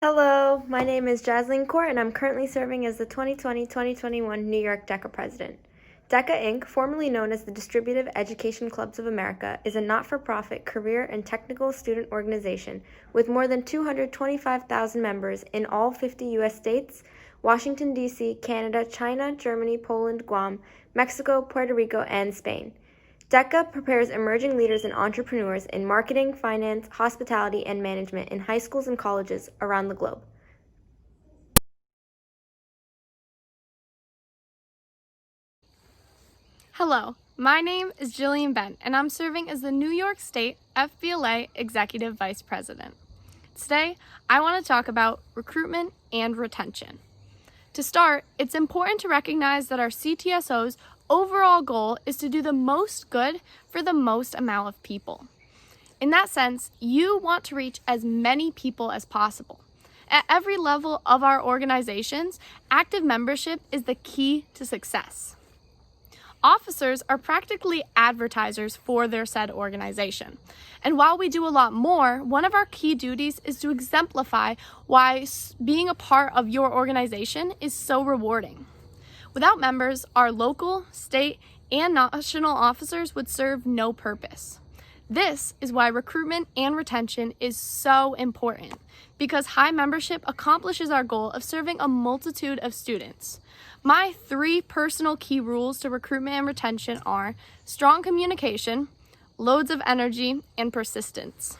Hello, my name is Jaslyn Court, and I'm currently serving as the 2020-2021 New York DECA president. DECA Inc., formerly known as the Distributive Education Clubs of America, is a not-for-profit career and technical student organization with more than 225,000 members in all 50 U.S. states, Washington, D.C., Canada, China, Germany, Poland, Guam, Mexico, Puerto Rico, and Spain. DECA prepares emerging leaders and entrepreneurs in marketing, finance, hospitality, and management in high schools and colleges around the globe. Hello, my name is Jillian Bent, and I'm serving as the New York State FBLA Executive Vice President. Today, I want to talk about recruitment and retention. To start, it's important to recognize that our CTSO's overall goal is to do the most good for the most amount of people. In that sense, you want to reach as many people as possible. At every level of our organizations, active membership is the key to success. Officers are practically advertisers for their said organization. And while we do a lot more, one of our key duties is to exemplify why being a part of your organization is so rewarding. Without members, our local, state, and national officers would serve no purpose. This is why recruitment and retention is so important, because high membership accomplishes our goal of serving a multitude of students. My 3 personal key rules to recruitment and retention are strong communication, loads of energy, and persistence.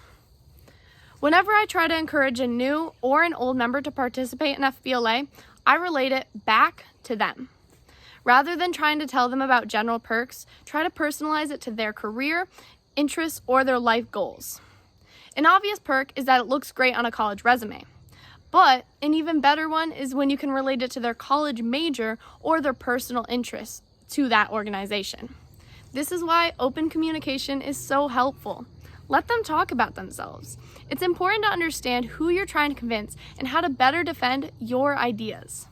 Whenever I try to encourage a new or an old member to participate in FBLA, I relate it back to them. Rather than trying to tell them about general perks, try to personalize it to their career, interests, or their life goals. An obvious perk is that it looks great on a college resume. But an even better one is when you can relate it to their college major or their personal interests to that organization. This is why open communication is so helpful. Let them talk about themselves. It's important to understand who you're trying to convince and how to better defend your ideas.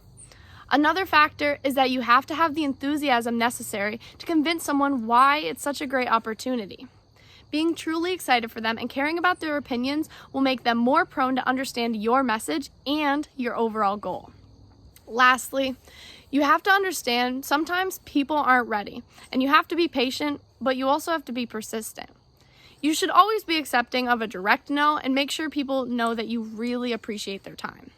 Another factor is that you have to have the enthusiasm necessary to convince someone why it's such a great opportunity. Being truly excited for them and caring about their opinions will make them more prone to understand your message and your overall goal. Lastly, you have to understand sometimes people aren't ready, and you have to be patient, but you also have to be persistent. You should always be accepting of a direct no and make sure people know that you really appreciate their time.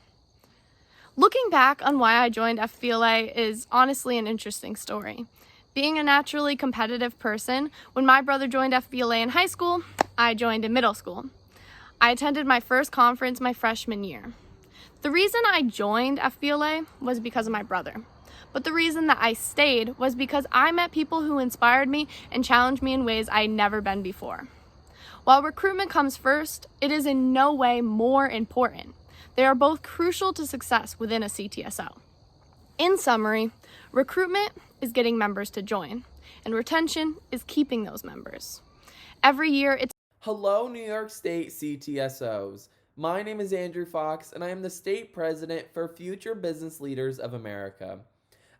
Looking back on why I joined FBLA is honestly an interesting story. Being a naturally competitive person, when my brother joined FBLA in high school, I joined in middle school. I attended my first conference my freshman year. The reason I joined FBLA was because of my brother. But the reason that I stayed was because I met people who inspired me and challenged me in ways I'd never been before. While recruitment comes first, it is in no way more important. They are both crucial to success within a CTSO. In summary, recruitment is getting members to join, and retention is keeping those members. Every year, it's Hello, New York State CTSOs. My name is Andrew Fox, and I am the state president for Future Business Leaders of America.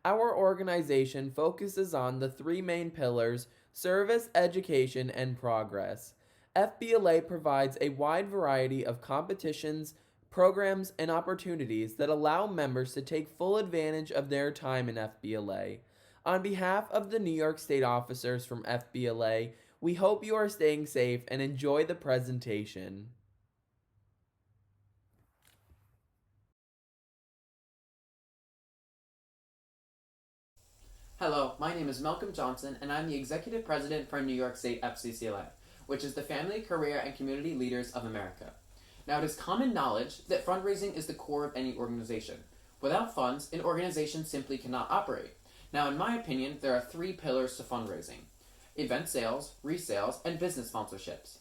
Our organization focuses on the 3 main pillars: service, education, and progress. FBLA provides a wide variety of competitions, programs, and opportunities that allow members to take full advantage of their time in FBLA. On behalf of the New York State officers from FBLA, we hope you are staying safe and enjoy the presentation. Hello, my name is Malcolm Johnson, and I'm the Executive President for New York State FCCLA, which is the Family, Career, and Community Leaders of America. Now, it is common knowledge that fundraising is the core of any organization. Without funds, an organization simply cannot operate. Now, in my opinion, there are 3 pillars to fundraising: event sales, resales, and business sponsorships.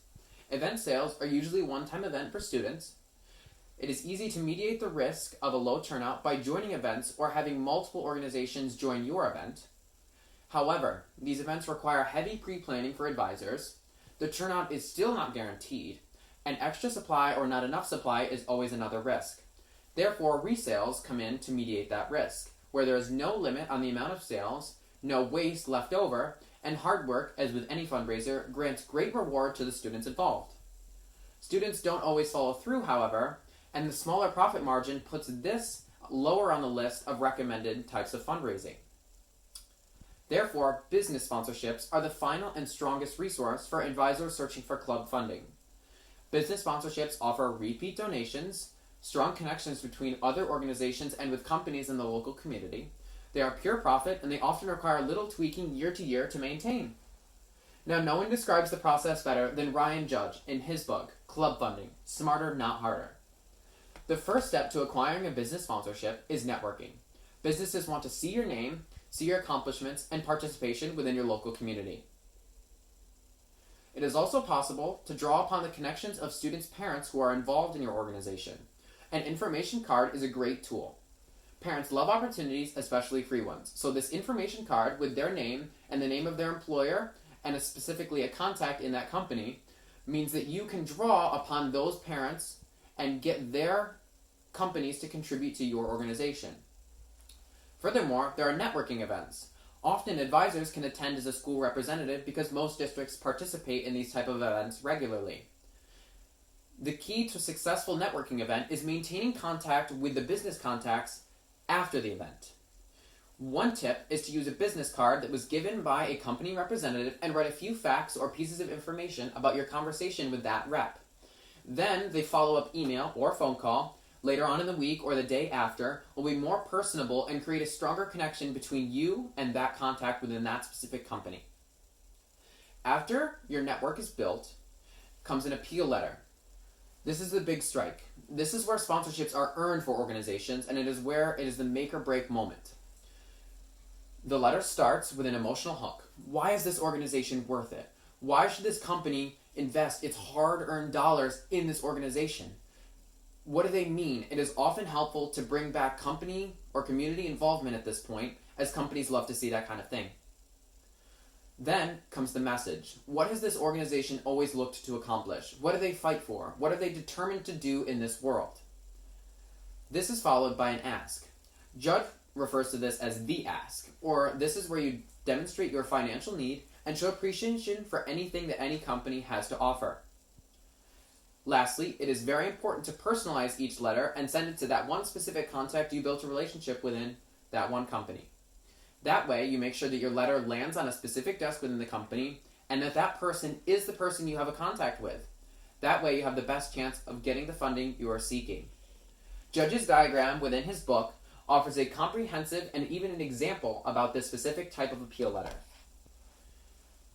Event sales are usually a one-time event for students. It is easy to mediate the risk of a low turnout by joining events or having multiple organizations join your event. However, these events require heavy pre-planning for advisors. The turnout is still not guaranteed, and extra supply or not enough supply is always another risk. Therefore, resales come in to mediate that risk, where there is no limit on the amount of sales, no waste left over, and hard work, as with any fundraiser, grants great reward to the students involved. Students don't always follow through, however, And the smaller profit margin puts this lower on the list of recommended types of fundraising. Therefore, business sponsorships are the final and strongest resource for advisors searching for club funding. Business sponsorships offer repeat donations, strong connections between other organizations and with companies in the local community. They are pure profit, and they often require little tweaking year to year to maintain. Now, no one describes the process better than Ryan Judge in his book, Club Funding, Smarter Not Harder. The first step to acquiring a business sponsorship is networking. Businesses want to see your name, see your accomplishments, and participation within your local community. It is also possible to draw upon the connections of students' parents who are involved in your organization. An information card is a great tool. Parents love opportunities, especially free ones. So this information card with their name and the name of their employer and specifically a contact in that company means that you can draw upon those parents and get their companies to contribute to your organization. Furthermore, there are networking events. Often advisors can attend as a school representative because most districts participate in these type of events regularly. The key to a successful networking event is maintaining contact with the business contacts after the event. One tip is to use a business card that was given by a company representative and write a few facts or pieces of information about your conversation with that rep. Then the follow-up email or phone call later on in the week or the day after will be more personable and create a stronger connection between you and that contact within that specific company. After your network is built, comes an appeal letter. This is the big strike. This is where sponsorships are earned for organizations, and it is where it is the make or break moment. The letter starts with an emotional hook. Why is this organization worth it? Why should this company invest its hard-earned dollars in this organization? What do they mean? It is often helpful to bring back company or community involvement at this point, as companies love to see that kind of thing. Then comes the message. What has this organization always looked to accomplish? What do they fight for? What are they determined to do in this world? This is followed by an ask. Judd refers to this as the ask, or this is where you demonstrate your financial need and show appreciation for anything that any company has to offer. Lastly, it is very important to personalize each letter and send it to that one specific contact you built a relationship within that one company. That way, you make sure that your letter lands on a specific desk within the company and that that person is the person you have a contact with. That way, you have the best chance of getting the funding you are seeking. Judge's diagram within his book offers a comprehensive and even an example about this specific type of appeal letter.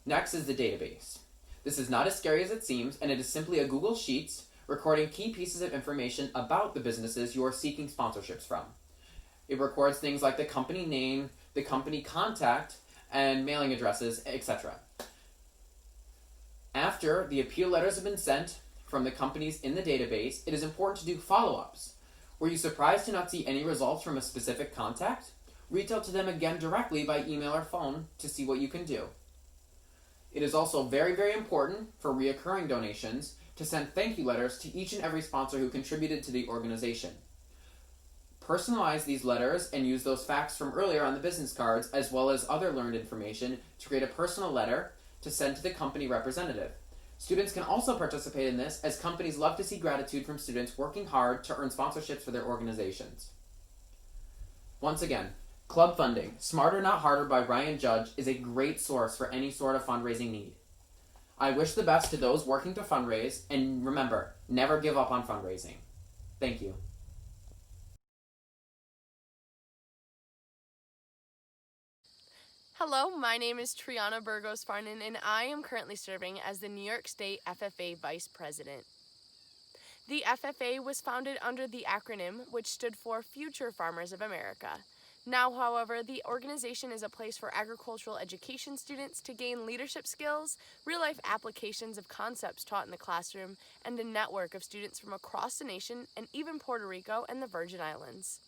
Next is the database. This is not as scary as it seems, and it is simply a Google Sheets recording key pieces of information about the businesses you are seeking sponsorships from. It records things like the company name, the company contact, and mailing addresses, etc. After the appeal letters have been sent from the companies in the database, it is important to do follow-ups. Were you surprised to not see any results from a specific contact? Reach out to them again directly by email or phone to see what you can do. It is also very, very important for reoccurring donations to send thank you letters to each and every sponsor who contributed to the organization. Personalize these letters and use those facts from earlier on the business cards as well as other learned information to create a personal letter to send to the company representative. Students can also participate in this as companies love to see gratitude from students working hard to earn sponsorships for their organizations. Once again, Club Funding, Smarter Not Harder by Ryan Judge is a great source for any sort of fundraising need. I wish the best to those working to fundraise, and remember, never give up on fundraising. Thank you. Hello, my name is Triana Burgos Farnan, and I am currently serving as the New York State FFA Vice President. The FFA was founded under the acronym which stood for Future Farmers of America. Now, however, the organization is a place for agricultural education students to gain leadership skills, real-life applications of concepts taught in the classroom, and a network of students from across the nation and even Puerto Rico and the Virgin Islands.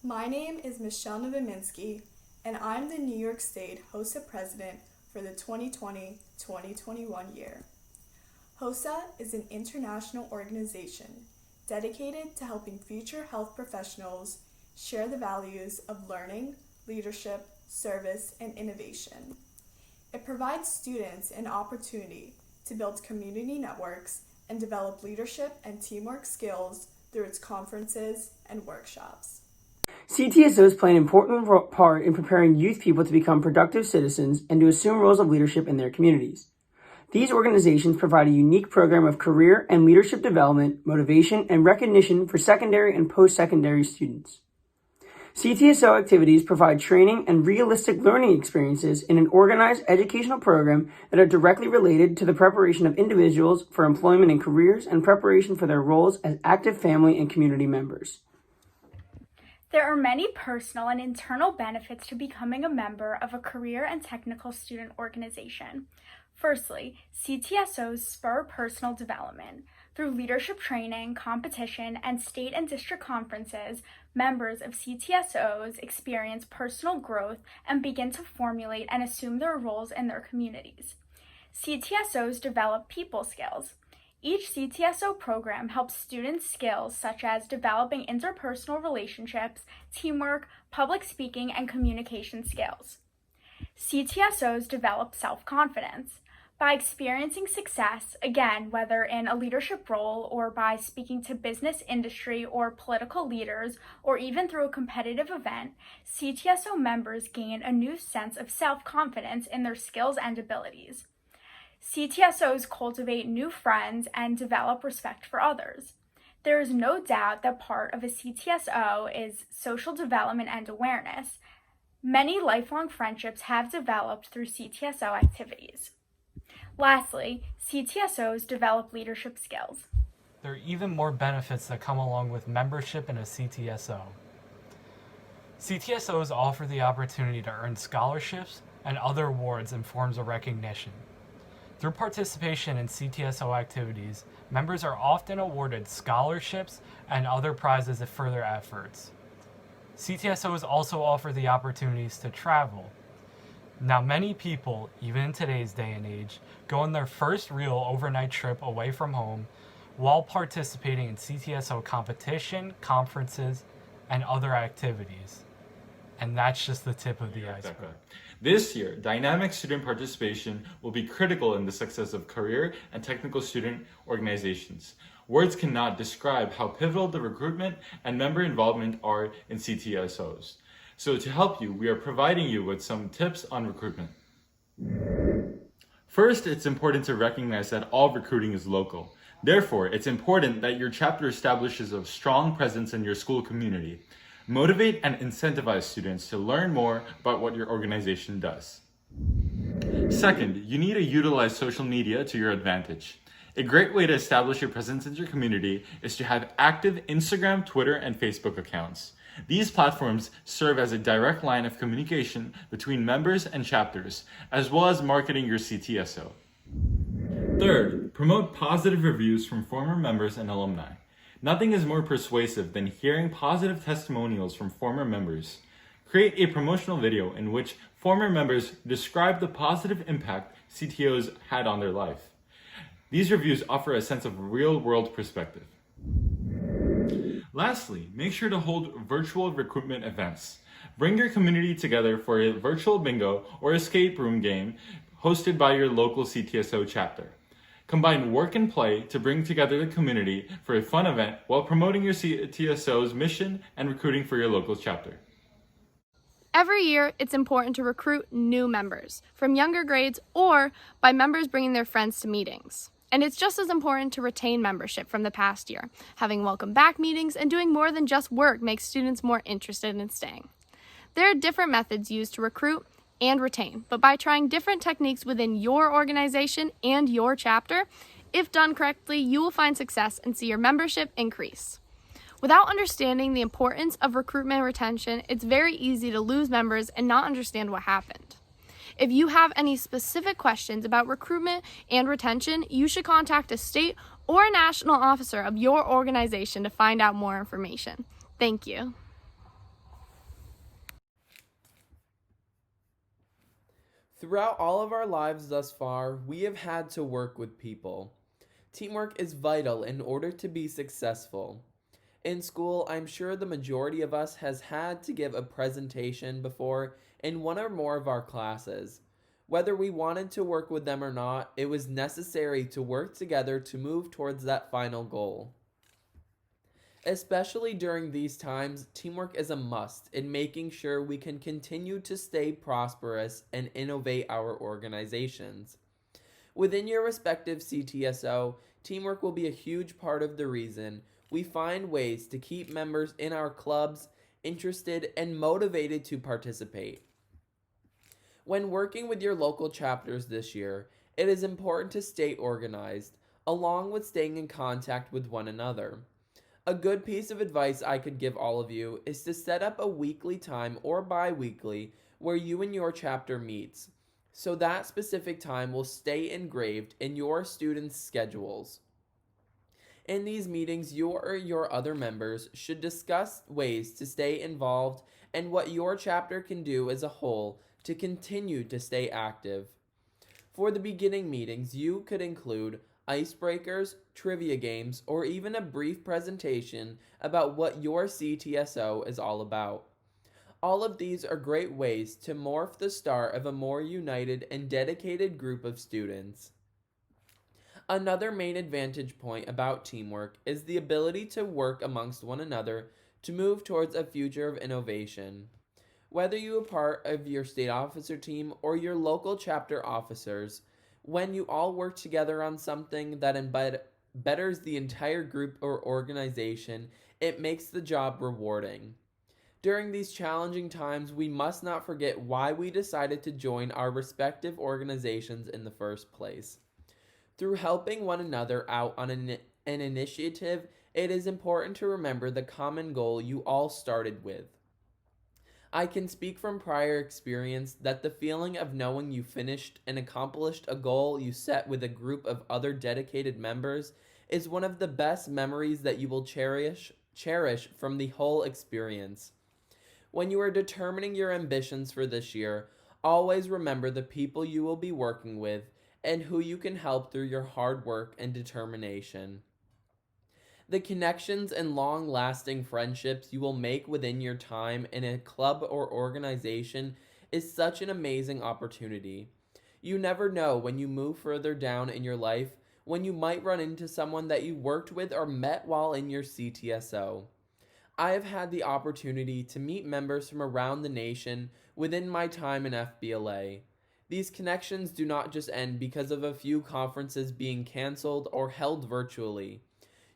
My name is Michelle Novominsky, and I'm the New York State HOSA President for the 2020-2021 year. HOSA is an international organization dedicated to helping future health professionals share the values of learning, leadership, service, and innovation. It provides students an opportunity to build community networks and develop leadership and teamwork skills through its conferences and workshops. CTSOs play an important part in preparing youth people to become productive citizens and to assume roles of leadership in their communities. These organizations provide a unique program of career and leadership development, motivation, and recognition for secondary and post-secondary students. CTSO activities provide training and realistic learning experiences in an organized educational program that are directly related to the preparation of individuals for employment and careers and preparation for their roles as active family and community members. There are many personal and internal benefits to becoming a member of a career and technical student organization. Firstly, CTSOs spur personal development. Through leadership training, competition, and state and district conferences, members of CTSOs experience personal growth and begin to formulate and assume their roles in their communities. CTSOs develop people skills. Each CTSO program helps students skills such as developing interpersonal relationships, teamwork, public speaking, and communication skills. CTSOs develop self-confidence. By experiencing success, again, whether in a leadership role or by speaking to business, industry, or political leaders, or even through a competitive event, CTSO members gain a new sense of self-confidence in their skills and abilities. CTSOs cultivate new friends and develop respect for others. There is no doubt that part of a CTSO is social development and awareness. Many lifelong friendships have developed through CTSO activities. Lastly, CTSOs develop leadership skills. There are even more benefits that come along with membership in a CTSO. CTSOs offer the opportunity to earn scholarships and other awards and forms of recognition. Through participation in CTSO activities, members are often awarded scholarships and other prizes for their efforts. CTSOs also offer the opportunities to travel. Now, many people, even in today's day and age, go on their first real overnight trip away from home while participating in CTSO competition, conferences, and other activities. And that's just the tip of the iceberg. This year, dynamic student participation will be critical in the success of career and technical student organizations. Words cannot describe how pivotal the recruitment and member involvement are in CTSOs. So to help you, we are providing you with some tips on recruitment. First, it's important to recognize that all recruiting is local. Therefore, it's important that your chapter establishes a strong presence in your school community. Motivate and incentivize students to learn more about what your organization does. Second, you need to utilize social media to your advantage. A great way to establish your presence in your community is to have active Instagram, Twitter, and Facebook accounts. These platforms serve as a direct line of communication between members and chapters, as well as marketing your CTSO. Third, promote positive reviews from former members and alumni. Nothing is more persuasive than hearing positive testimonials from former members. Create a promotional video in which former members describe the positive impact CTOs had on their life. These reviews offer a sense of real-world perspective. Lastly, make sure to hold virtual recruitment events. Bring your community together for a virtual bingo or escape room game hosted by your local CTSO chapter. Combine work and play to bring together the community for a fun event while promoting your CTSO's mission and recruiting for your local chapter. Every year, it's important to recruit new members from younger grades or by members bringing their friends to meetings. And it's just as important to retain membership from the past year. Having welcome back meetings and doing more than just work makes students more interested in staying. There are different methods used to recruit and retain, but by trying different techniques within your organization and your chapter, if done correctly, you will find success and see your membership increase. Without understanding the importance of recruitment and retention, it's very easy to lose members and not understand what happened. If you have any specific questions about recruitment and retention, you should contact a state or a national officer of your organization to find out more information. Thank you. Throughout all of our lives thus far, we have had to work with people. Teamwork is vital in order to be successful. In school, I'm sure the majority of us has had to give a presentation before in one or more of our classes. Whether we wanted to work with them or not, it was necessary to work together to move towards that final goal. Especially during these times, teamwork is a must in making sure we can continue to stay prosperous and innovate our organizations. Within your respective CTSO, teamwork will be a huge part of the reason we find ways to keep members in our clubs interested and motivated to participate. When working with your local chapters this year, it is important to stay organized, along with staying in contact with one another. A good piece of advice I could give all of you is to set up a weekly time or bi weekly where you and your chapter meets, so that specific time will stay engraved in your students' schedules. In these meetings, you or your other members should discuss ways to stay involved and what your chapter can do as a whole to continue to stay active. For the beginning meetings, you could include icebreakers, trivia games, or even a brief presentation about what your CTSO is all about. All of these are great ways to morph the start of a more united and dedicated group of students. Another main advantage point about teamwork is the ability to work amongst one another to move towards a future of innovation. Whether you are part of your state officer team or your local chapter officers, when you all work together on something that betters the entire group or organization, it makes the job rewarding. During these challenging times, we must not forget why we decided to join our respective organizations in the first place. Through helping one another out on an initiative, it is important to remember the common goal you all started with. I can speak from prior experience that the feeling of knowing you finished and accomplished a goal you set with a group of other dedicated members is one of the best memories that you will cherish from the whole experience. When you are determining your ambitions for this year, always remember the people you will be working with and who you can help through your hard work and determination. The connections and long-lasting friendships you will make within your time in a club or organization is such an amazing opportunity. You never know when you move further down in your life when you might run into someone that you worked with or met while in your CTSO. I have had the opportunity to meet members from around the nation within my time in FBLA. These connections do not just end because of a few conferences being canceled or held virtually.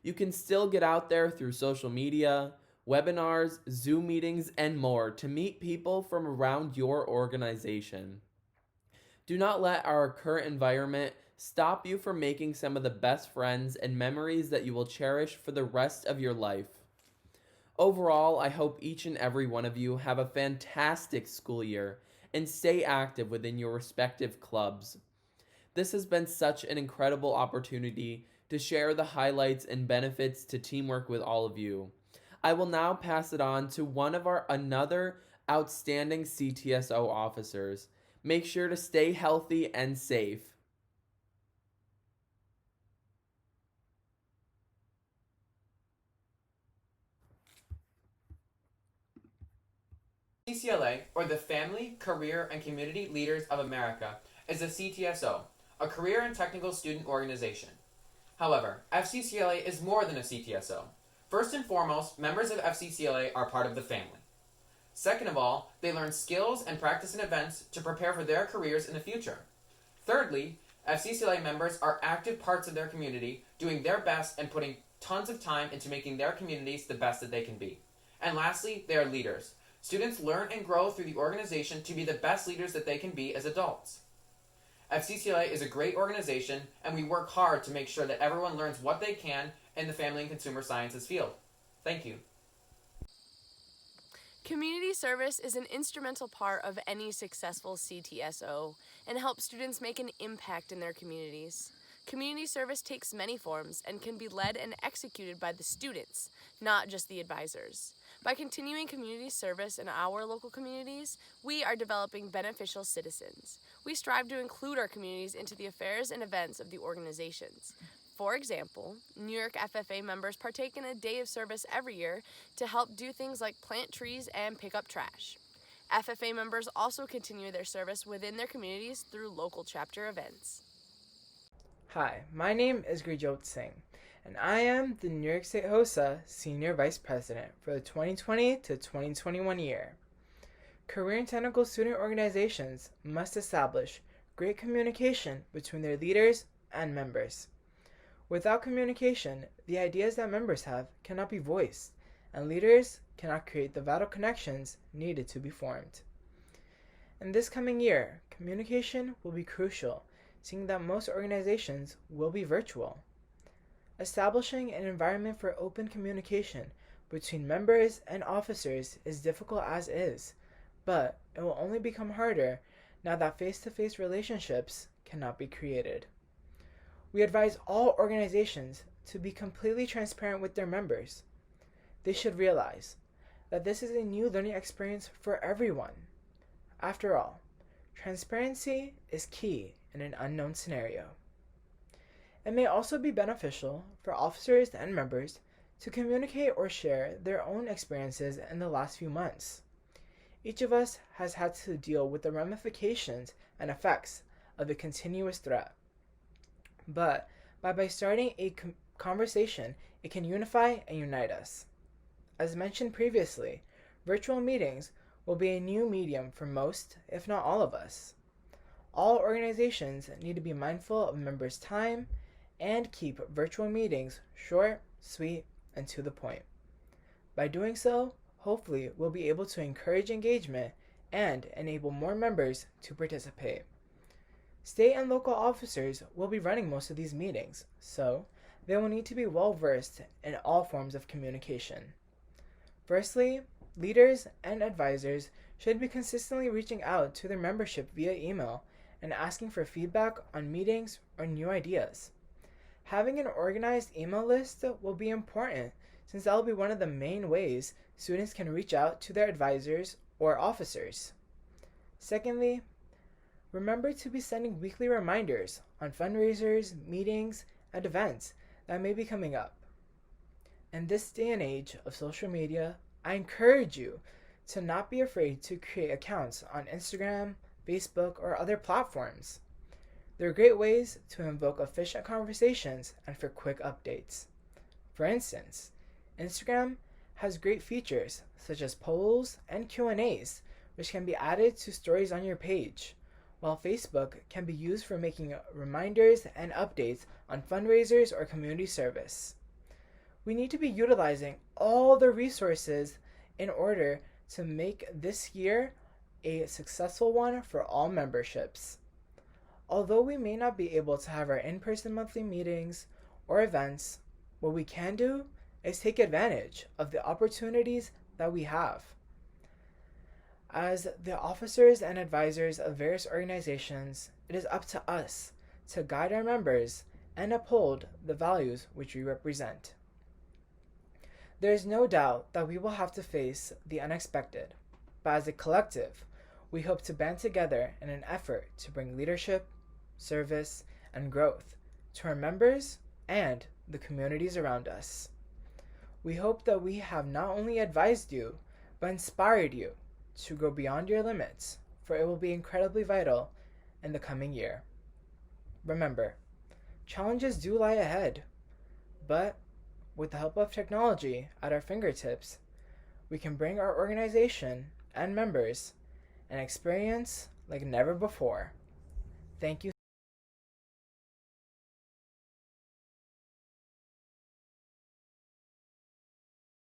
You can still get out there through social media, webinars, Zoom meetings, and more to meet people from around your organization. Do not let our current environment stop you from making some of the best friends and memories that you will cherish for the rest of your life. Overall, I hope each and every one of you have a fantastic school year and stay active within your respective clubs. This has been such an incredible opportunity to share the highlights and benefits to teamwork with all of you. I will now pass it on to one of our another outstanding CTSO officers. Make sure to stay healthy and safe. FCCLA, or the Family, Career, and Community Leaders of America, is a CTSO, a career and technical student organization. However, FCCLA is more than a CTSO. First and foremost, members of FCCLA are part of the family. Second of all, they learn skills and practice in events to prepare for their careers in the future. Thirdly, FCCLA members are active parts of their community, doing their best and putting tons of time into making their communities the best that they can be. And lastly, they are leaders. Students learn and grow through the organization to be the best leaders that they can be as adults. FCCLA is a great organization, and we work hard to make sure that everyone learns what they can in the family and consumer sciences field. Thank you. Community service is an instrumental part of any successful CTSO and helps students make an impact in their communities. Community service takes many forms and can be led and executed by the students, not just the advisors. By continuing community service in our local communities, we are developing beneficial citizens. We strive to include our communities into the affairs and events of the organizations. For example, New York FFA members partake in a day of service every year to help do things like plant trees and pick up trash. FFA members also continue their service within their communities through local chapter events. Hi, my name is Gurjot Singh, and I am the New York State HOSA Senior Vice President for the 2020 to 2021 year. Career and technical student organizations must establish great communication between their leaders and members. Without communication, the ideas that members have cannot be voiced, and leaders cannot create the vital connections needed to be formed. In this coming year, communication will be crucial, seeing that most organizations will be virtual. Establishing an environment for open communication between members and officers is difficult as is, but it will only become harder now that face-to-face relationships cannot be created. We advise all organizations to be completely transparent with their members. They should realize that this is a new learning experience for everyone. After all, transparency is key in an unknown scenario. It may also be beneficial for officers and members to communicate or share their own experiences in the last few months. Each of us has had to deal with the ramifications and effects of the continuous threat. But by starting a conversation, it can unify and unite us. As mentioned previously, virtual meetings will be a new medium for most, if not all of us. All organizations need to be mindful of members' time and keep virtual meetings short, sweet, and to the point. By doing so, hopefully we'll be able to encourage engagement and enable more members to participate. State and local officers will be running most of these meetings, so they will need to be well versed in all forms of communication. Firstly, leaders and advisors should be consistently reaching out to their membership via email and asking for feedback on meetings or new ideas. Having an organized email list will be important since that will be one of the main ways students can reach out to their advisors or officers. Secondly, remember to be sending weekly reminders on fundraisers, meetings, and events that may be coming up. In this day and age of social media, I encourage you to not be afraid to create accounts on Instagram, Facebook, or other platforms. They're great ways to invoke efficient conversations and for quick updates. For instance, Instagram has great features such as polls and Q&As, which can be added to stories on your page, while Facebook can be used for making reminders and updates on fundraisers or community service. We need to be utilizing all the resources in order to make this year a successful one for all memberships. Although we may not be able to have our in-person monthly meetings or events, what we can do is take advantage of the opportunities that we have. As the officers and advisors of various organizations, it is up to us to guide our members and uphold the values which we represent. There is no doubt that we will have to face the unexpected, but as a collective, we hope to band together in an effort to bring leadership, service, and growth to our members and the communities around us. We hope that we have not only advised you, but inspired you to go beyond your limits, for it will be incredibly vital in the coming year. Remember, challenges do lie ahead, but with the help of technology at our fingertips, we can bring our organization and members an experience like never before. Thank you